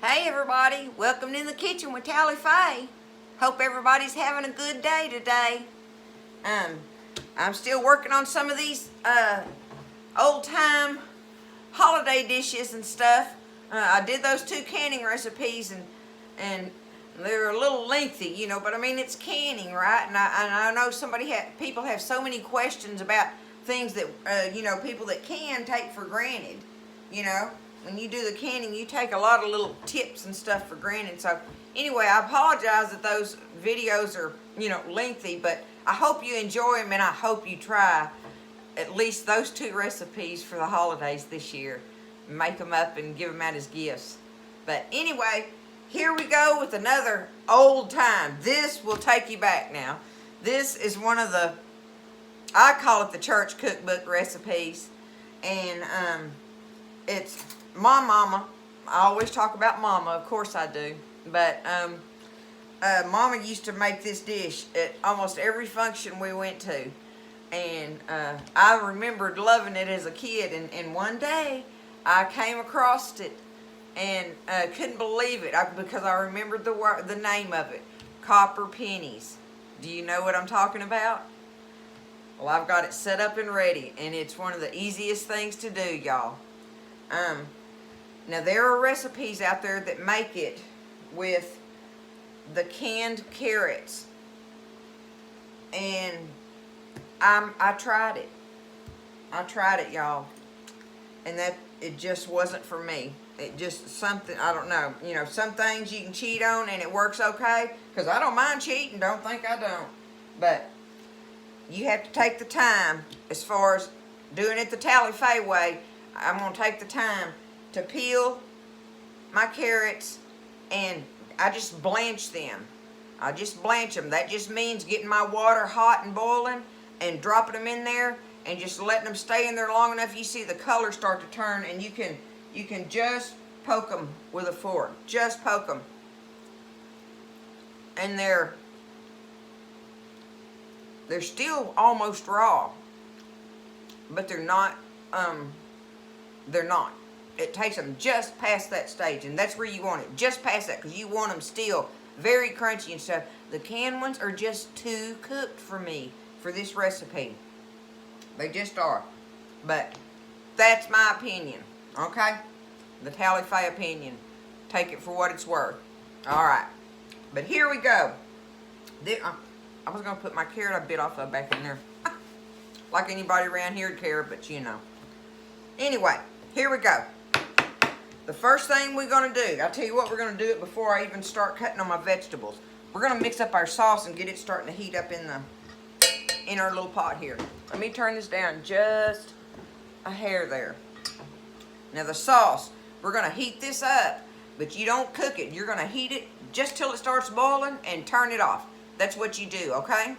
Hey everybody, welcome to the kitchen with Tally Faye. Hope everybody's having a good day today. I'm still working on some of these old time holiday dishes and stuff. I did those 2 canning recipes and they're a little lengthy, you know, but I mean it's canning, right? And I know people have so many questions about things that you know, people that can take for granted, you know. When you do the canning, you take a lot of little tips and stuff for granted. So anyway, I apologize that those videos are, you know, lengthy, but I hope you enjoy them and I hope you try at least those 2 recipes for the holidays this year. Make them up and give them out as gifts. But anyway, here we go with another old time. This will take you back now. This is one of the, I call it the church cookbook recipes. And it's my mama. I always talk about mama, of course I do. But mama used to make this dish at almost every function we went to. And I remembered loving it as a kid. And one day I came across it and couldn't believe it because I remembered the name of it, Copper Pennies. Do you know what I'm talking about? Well, I've got it set up and ready, and it's one of the easiest things to do, y'all. Now, there are recipes out there that make it with the canned carrots, and I tried it. I tried it, y'all, and it just wasn't for me. It just something, I don't know. You know, some things you can cheat on and it works okay, because I don't mind cheating, don't think I don't. But you have to take the time, as far as doing it the Tally Faye way. I'm going to take the time to peel my carrots, and I just blanch them. I just blanch them. That just means getting my water hot and boiling and dropping them in there and just letting them stay in there long enough. You see the color start to turn, and you can just poke them with a fork. Just poke them. And they're still almost raw, but they're not. It takes them just past that stage, and that's where you want it, just past that, because you want them still very crunchy and stuff. The canned ones are just too cooked for me for this recipe. They just are. But that's my opinion, okay? The Tally Faye opinion. Take it for what it's worth. All right. But here we go. I was going to put my carrot I bit off of back in there. Like anybody around here would care, but you know. Anyway, here we go. The first thing we're going to do, I'll tell you what we're going to do it before I even start cutting on my vegetables. We're going to mix up our sauce and get it starting to heat up in our little pot here. Let me turn this down just a hair there. Now the sauce, we're going to heat this up, but you don't cook it. You're going to heat it just till it starts boiling and turn it off. That's what you do, okay?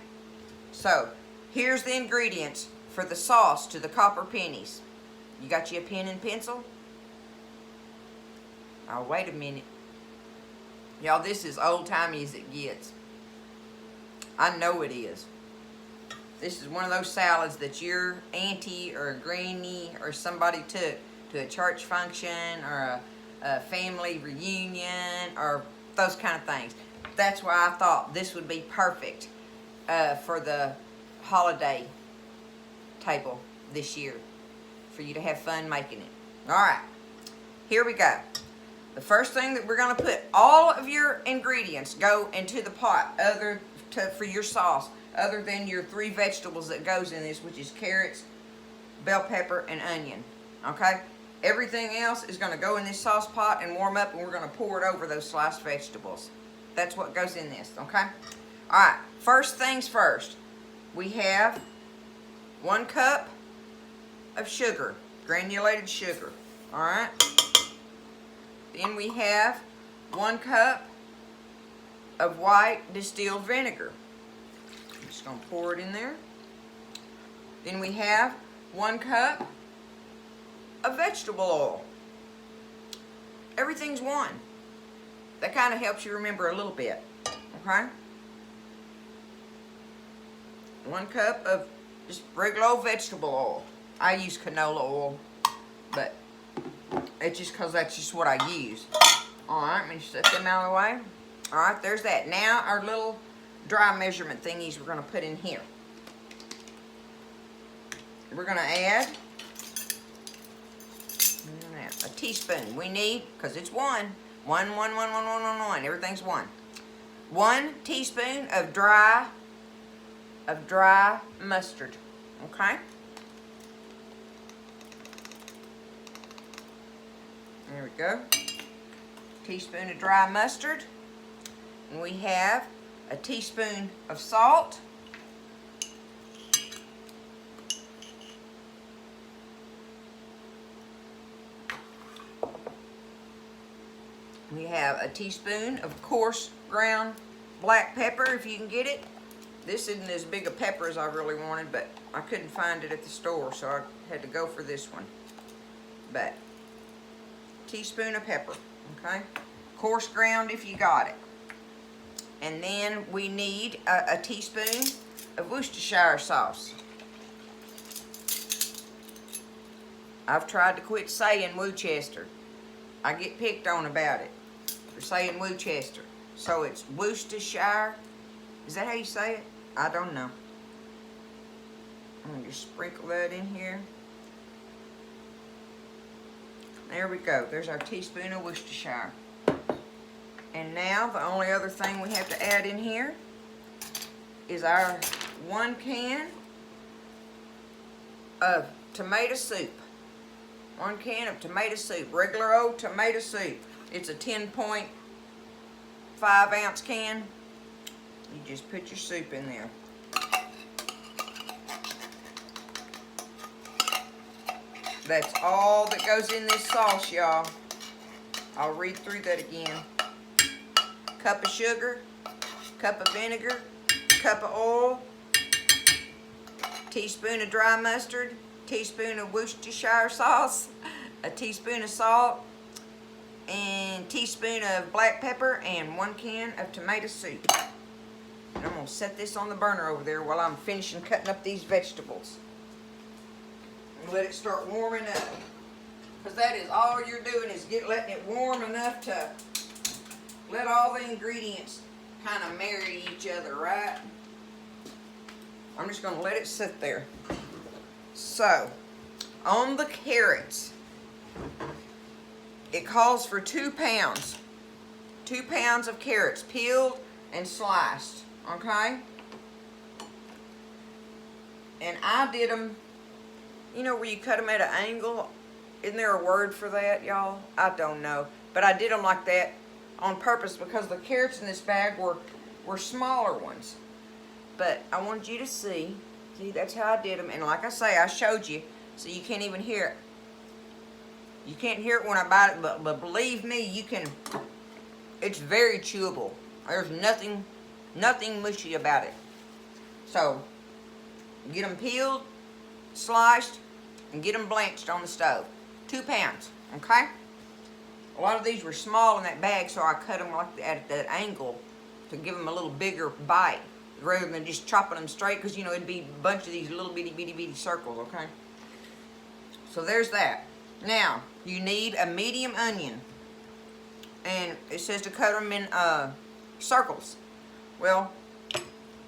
So, here's the ingredients for the sauce to the Copper Pennies. You got you a pen and pencil? Oh, wait a minute. Y'all, this is old-timey as it gets. I know it is. This is one of those salads that your auntie or granny or somebody took to a church function or a family reunion or those kind of things. That's why I thought this would be perfect for the holiday table this year, for you to have fun making it. All right, here we go. The first thing that we're going to put, all of your ingredients go into the pot for your sauce, other than your 3 vegetables that goes in this, which is carrots, bell pepper, and onion. Okay? Everything else is going to go in this sauce pot and warm up, and we're going to pour it over those sliced vegetables. That's what goes in this, okay? All right, first things first. We have 1 cup of sugar, granulated sugar, all right? Then we have 1 cup of white distilled vinegar. I'm just going to pour it in there. Then we have 1 cup of vegetable oil. Everything's 1. That kind of helps you remember a little bit, okay? 1 cup of just regular old vegetable oil. I use canola oil, but it's just because that's just what I use. All right, let me set them out of the way. All right, there's that. Now our little dry measurement thingies we're going to put in here. We're going to add a teaspoon. We need, because it's one. Everything's one. 1 teaspoon of dry mustard. Okay? There we go. Teaspoon of dry mustard. And we have a teaspoon of salt. We have a teaspoon of coarse ground black pepper, if you can get it. This isn't as big a pepper as I really wanted, but I couldn't find it at the store, so I had to go for this one. But teaspoon of pepper, okay? Coarse ground if you got it. And then we need a teaspoon of Worcestershire sauce. I've tried to quit saying Worcester. I get picked on about it for saying Worcester. So it's Worcestershire. Is that how you say it? I don't know. I'm going to just sprinkle that in here. There we go. There's our teaspoon of Worcestershire. And now the only other thing we have to add in here is our 1 can of tomato soup. 1 can of tomato soup. Regular old tomato soup. It's a 10.5 ounce can. You just put your soup in there. That's all that goes in this sauce, y'all. I'll read through that again. Cup of sugar, cup of vinegar, cup of oil, teaspoon of dry mustard, teaspoon of Worcestershire sauce, a teaspoon of salt, and teaspoon of black pepper, and 1 can of tomato soup. And I'm going to set this on the burner over there while I'm finishing cutting up these vegetables. And let it start warming up. Because that is all you're doing is letting it warm enough to let all the ingredients kind of marry each other, right? I'm just going to let it sit there. So, on the carrots, it calls for 2 pounds. 2 pounds of carrots, peeled and sliced, okay? And I did them, you know where you cut them at an angle? Isn't there a word for that, y'all? I don't know. But I did them like that on purpose because the carrots in this bag were smaller ones. But I wanted you to see. See, that's how I did them. And like I say, I showed you, so you can't even hear it. You can't hear it when I bite it, but believe me, you can. It's very chewable. There's nothing mushy about it. So, get them peeled, sliced, and get them blanched on the stove. 2 pounds, okay? A lot of these were small in that bag, so I cut them like at that angle to give them a little bigger bite, rather than just chopping them straight, because, you know, it'd be a bunch of these little bitty circles, okay? So there's that. Now, you need a medium onion, and it says to cut them in circles. Well,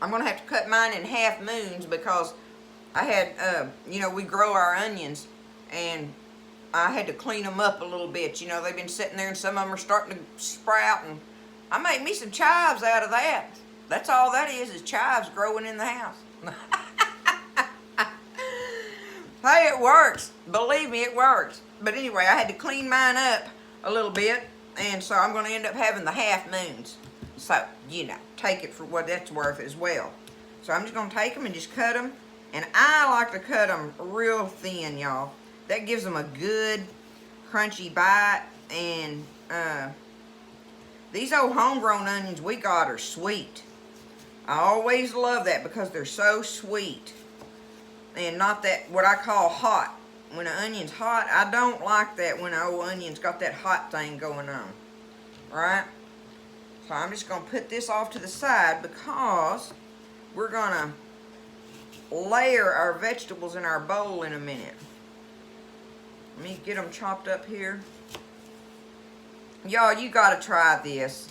I'm going to have to cut mine in half moons because I had, you know, we grow our onions, and I had to clean them up a little bit. You know, they've been sitting there, and some of them are starting to sprout, and I made me some chives out of that. That's all that is chives growing in the house. Hey, it works. Believe me, it works. But anyway, I had to clean mine up a little bit, and so I'm going to end up having the half moons. So, you know, take it for what that's worth as well. So I'm just going to take them and just cut them. And I like to cut them real thin, y'all. That gives them a good crunchy bite. And these old homegrown onions we got are sweet. I always love that because they're so sweet. And not that what I call hot. When an onion's hot, I don't like that when an old onion's got that hot thing going on. Right? So I'm just going to put this off to the side because we're going to layer our vegetables in our bowl in a minute. Let me get them chopped up here. Y'all, you gotta try this.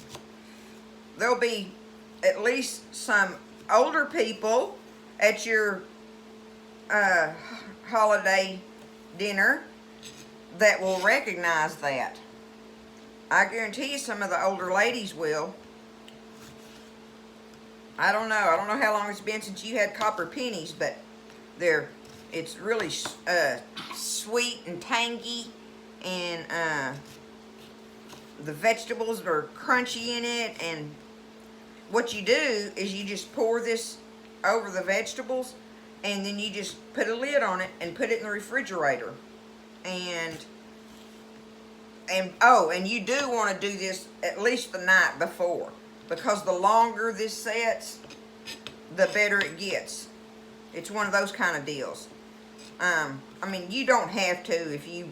There'll be at least some older people at your holiday dinner that will recognize that. I guarantee you some of the older ladies will. I don't know how long it's been since you had copper pennies, but it's really sweet and tangy, and the vegetables are crunchy in it. And what you do is you just pour this over the vegetables, and then you just put a lid on it and put it in the refrigerator. And you do want to do this at least the night before, because the longer this sets, the better it gets. It's one of those kind of deals. I mean, you don't have to if you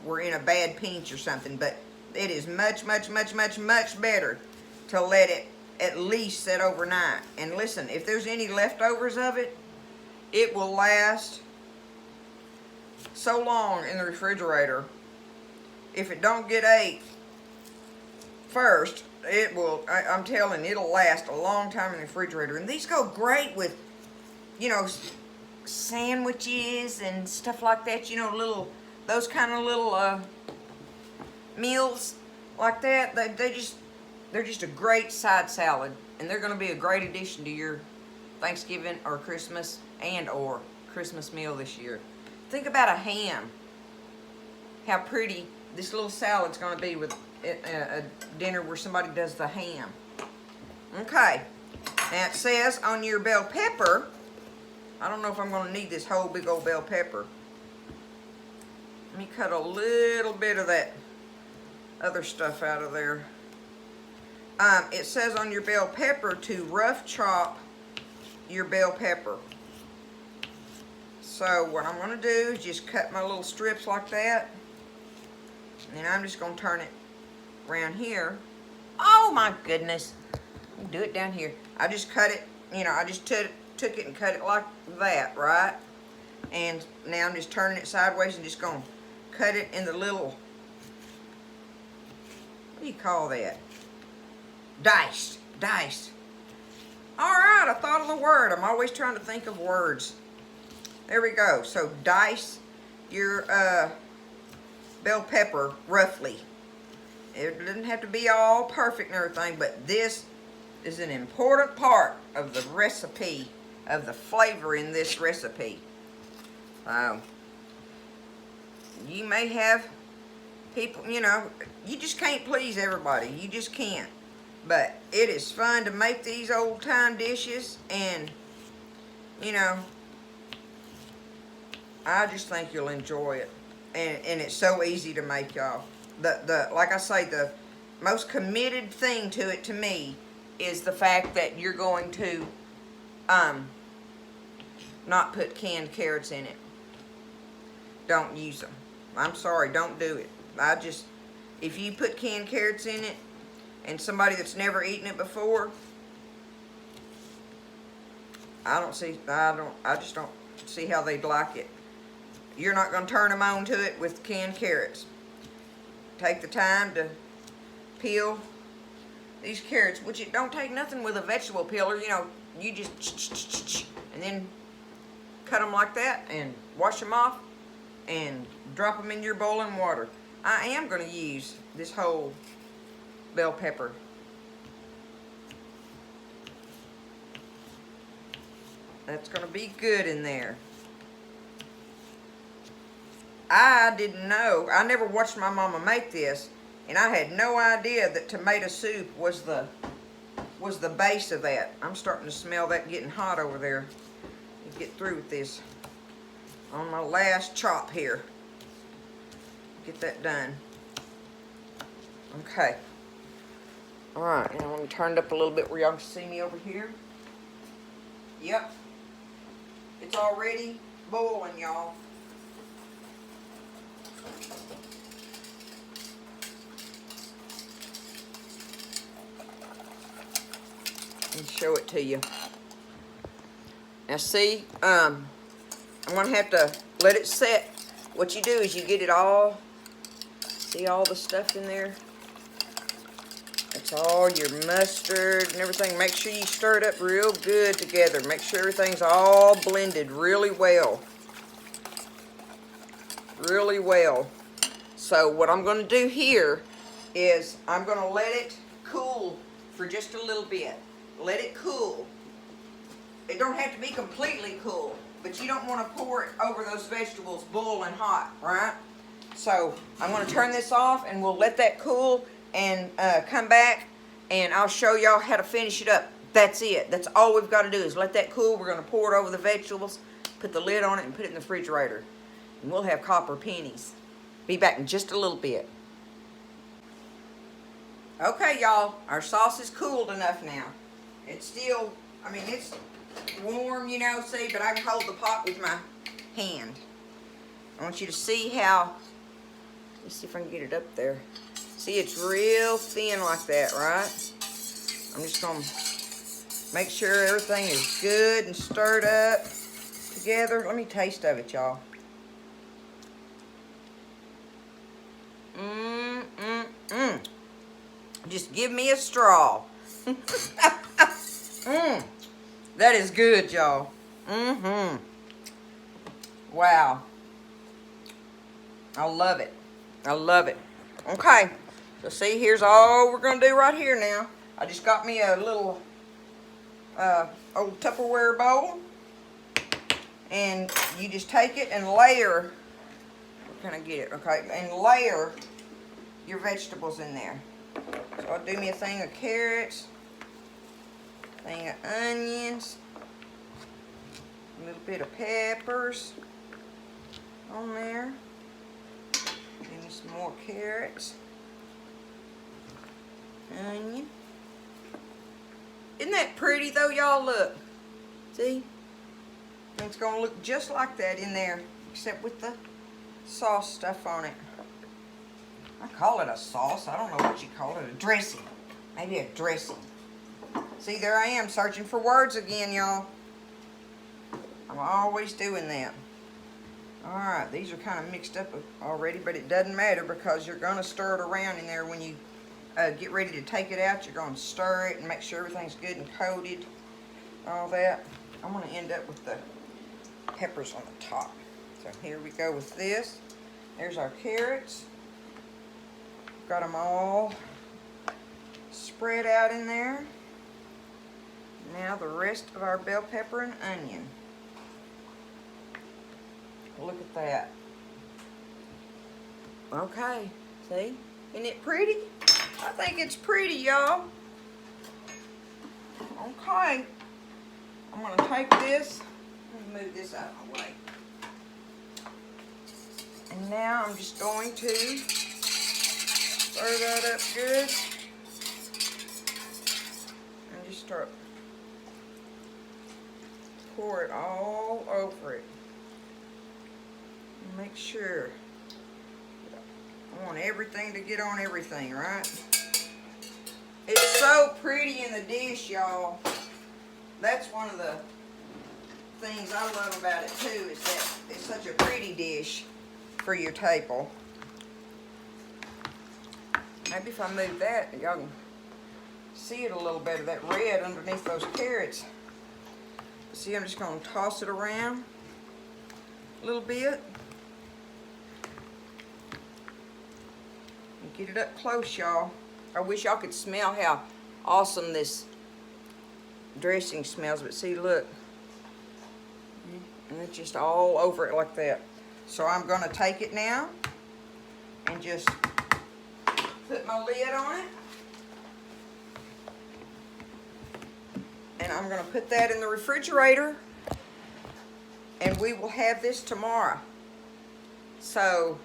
were in a bad pinch or something, but it is much, much, much, much, much better to let it at least set overnight. And listen, if there's any leftovers of it, it will last so long in the refrigerator. If it don't get ate first, it will, I'm telling you, it'll last a long time in the refrigerator. And these go great with, sandwiches and stuff like that, those kind of little meals like that. They're just a great side salad, and they're going to be a great addition to your Thanksgiving or Christmas or Christmas meal this year. Think about a ham. How pretty this little salad's going to be with a dinner where somebody does the ham. Okay, now it says on your bell pepper, I don't know if I'm going to need this whole big old bell pepper. Let me cut a little bit of that other stuff out of there. It says on your bell pepper to rough chop your bell pepper. So what I'm going to do is just cut my little strips like that. And then I'm just going to turn it around here. Oh my goodness. Do it down here. I just cut it, I just took it and cut it like that, right? And now I'm just turning it sideways and just going to cut it in the little, what do you call that? Diced. All right, I thought of the word. I'm always trying to think of words. There we go. So dice your bell pepper roughly. It doesn't have to be all perfect and everything, but this is an important part of the recipe, of the flavor in this recipe. You may have people, you just can't please everybody. You just can't. But it is fun to make these old time dishes, and I just think you'll enjoy it. And it's so easy to make, y'all. Like I say, the most committed thing to it to me is the fact that you're going to not put canned carrots in it. Don't use them. I'm sorry, don't do it. If you put canned carrots in it, and somebody that's never eaten it before, I just don't see how they'd like it. You're not going to turn them on to it with canned carrots. Take the time to peel these carrots, which it don't take nothing with a vegetable peeler. You just and then cut them like that and wash them off and drop them in your boiling water. I am going to use this whole bell pepper. That's going to be good in there. I didn't know. I never watched my mama make this, and I had no idea that tomato soup was the base of that. I'm starting to smell that getting hot over there. Let's get through with this on my last chop here. Get that done. Okay. Alright, now let me turn it up a little bit where y'all can see me over here. Yep. It's already boiling, y'all. Let me show it to you. Now see, I'm going to have to let it set. What you do is you get it all, see all the stuff in there? It's all your mustard and everything. Make sure you stir it up real good together. Make sure everything's all blended really well. Really well. So what I'm going to do here is I'm going to let it cool for just a little bit. Let it cool. It don't have to be completely cool, but you don't want to pour it over those vegetables boiling hot, right? So I'm going to turn this off and we'll let that cool and come back and I'll show y'all how to finish it up. That's it. That's all we've got to do is let that cool. We're going to pour it over the vegetables, put the lid on it, and put it in the refrigerator. And we'll have copper pennies. Be back in just a little bit. Okay, y'all. Our sauce is cooled enough now. It's still, I mean, it's warm, you know, see, but I can hold the pot with my hand. I want you to see how, let's see if I can get it up there. See, it's real thin like that, right? I'm just going to make sure everything is good and stirred up together. Let me taste of it, y'all. Just give me a straw. That is good, y'all. Wow. I love it. I love it. Okay. So see, here's all we're going to do right here now. I just got me a little old Tupperware bowl. And you just take it and layer. Where can I get it? Okay. And layer your vegetables in there. So I'll do me a thing of carrots. Thing of onions. A little bit of peppers on there. Give me some more carrots. Onion. Isn't that pretty though, y'all? Look. See? And it's going to look just like that in there, except with the sauce stuff on it. I call it a sauce. I don't know what you call it. A dressing. Maybe a dressing. See, there I am searching for words again, y'all. I'm always doing that. Alright, these are kind of mixed up already, but it doesn't matter because you're going to stir it around in there when you get ready to take it out. You're going to stir it and make sure everything's good and coated. All that. I'm going to end up with the peppers on the top. So here we go with this. There's our carrots. Got them all spread out in there. Now the rest of our bell pepper and onion. Look at that. Okay, see? Isn't it pretty? I think it's pretty, y'all. Okay. I'm going to take this. Let me move this out of the way. And now I'm just going to stir that up good. And just start, pour it all over it. Make sure. I want everything to get on everything, right? It's so pretty in the dish, y'all. That's one of the things I love about it too, is that it's such a pretty dish for your table. Maybe if I move that, y'all can see it a little better, that red underneath those carrots. See, I'm just going to toss it around a little bit. And get it up close, y'all. I wish y'all could smell how awesome this dressing smells, but see, look. And it's just all over it like that. So I'm going to take it now and just put my lid on it. And I'm going to put that in the refrigerator. And we will have this tomorrow. So,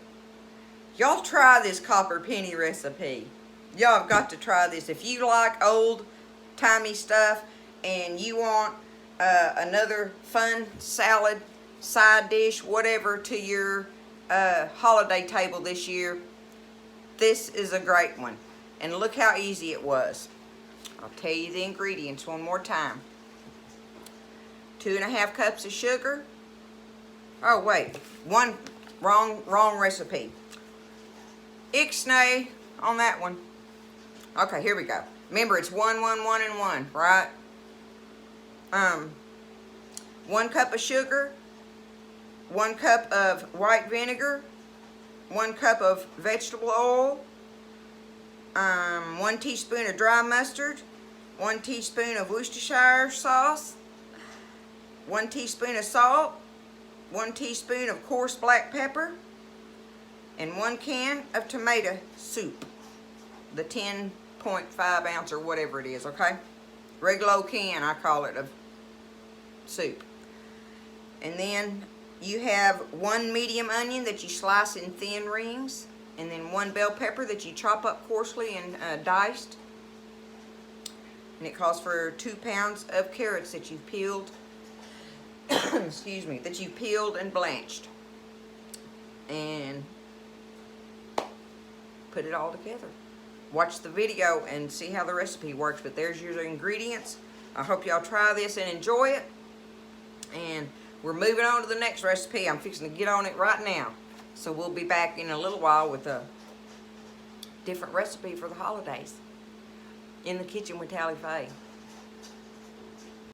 y'all try this copper penny recipe. Y'all have got to try this. If you like old-timey stuff and you want another fun salad, side dish, whatever to your holiday table this year, this is a great one. And look how easy it was. I'll tell you the ingredients one more time. 2½ cups of sugar. Oh wait, wrong recipe. Ixnay on that one. Okay, here we go. Remember, it's 1, 1, 1, and 1, right? 1 cup of sugar, 1 cup of white vinegar, 1 cup of vegetable oil, 1 teaspoon of dry mustard, 1 teaspoon of Worcestershire sauce, 1 teaspoon of salt, 1 teaspoon of coarse black pepper, and 1 can of tomato soup. The 10.5 ounce or whatever it is, okay? Regular old can, I call it, of soup. And then you have 1 medium onion that you slice in thin rings, and then 1 bell pepper that you chop up coarsely and diced. And it calls for 2 pounds of carrots that you've peeled, excuse me, that you peeled and blanched. And put it all together. Watch the video and see how the recipe works, but there's your ingredients. I hope y'all try this and enjoy it. And we're moving on to the next recipe. I'm fixing to get on it right now. So we'll be back in a little while with a different recipe for the holidays. In the Kitchen with Tally Faye.